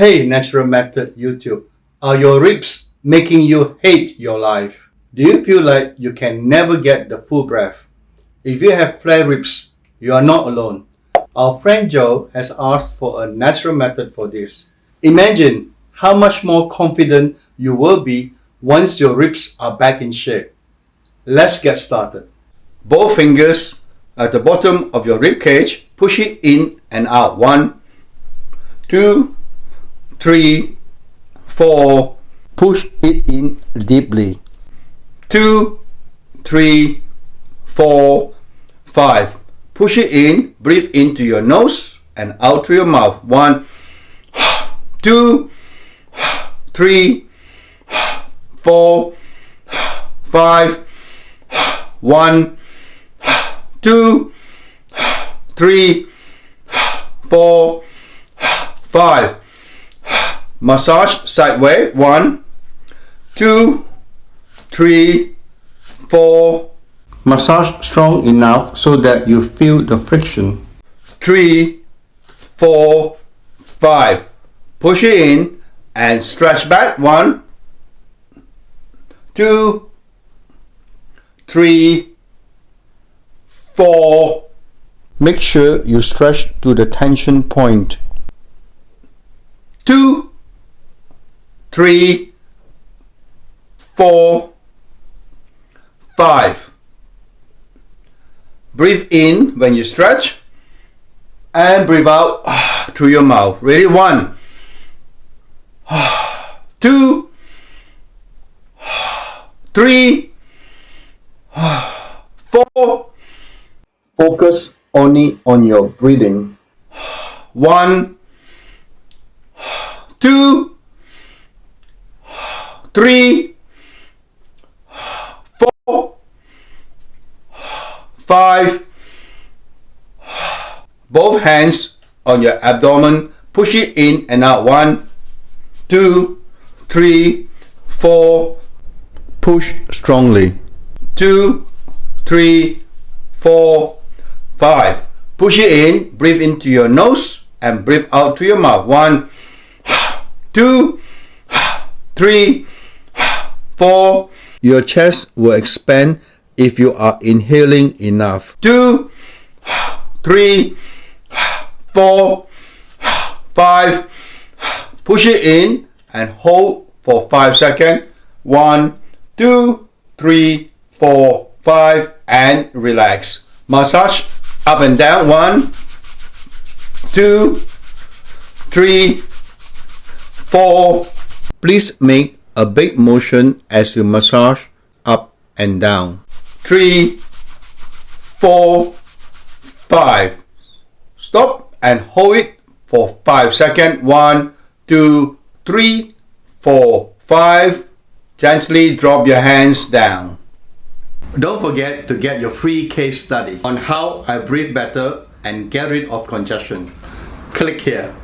Hey Natural Method YouTube, are your ribs making you hate your life? Do you feel like you can never get the full breath? If you have flare ribs, you are not alone. Our friend Joe has asked for a natural method for this. Imagine how much more confident you will be once your ribs are back in shape. Let's get started. Both fingers at the bottom of your rib cage, push it in and out. 1, 2, 3, 4. Push it in deeply. 2, 3, 4, 5. Push it in, breathe into your nose and out through your mouth. 1, 2, 3, 4, 5. 1, 2, 3, 4, 5. Massage sideways. 1, 2, 3, 4. Massage strong enough so that you feel the friction. 3, 4, 5. Push it in and stretch back. 1, 2, 3, 4. Make sure you stretch to the tension point. 2, 3, 4, 5. Breathe in when you stretch and breathe out through your mouth. Ready? 1, 2, 3, 4. Focus only on your breathing. 1, 2, 3, 4, 5. Both hands on your abdomen. Push it in and out. 1, 2, 3, 4. Push strongly. 2, 3, 4, 5. Push it in. Breathe into your nose and breathe out through your mouth. 1, 2, 3, 4. Your chest will expand if you are inhaling enough. 2, 3, 4, 5. Push it in and hold for 5 seconds. 1, 2, 3, 4, 5, and relax. Massage up and down. 1, 2, 3, 4. Please make a big motion as you massage up and down. 3, 4, 5. Stop and hold it for 5 seconds. 1, 2, 3, 4, 5. Gently drop your hands down. Don't forget to get your free case study on how I breathe better and get rid of congestion. Click here.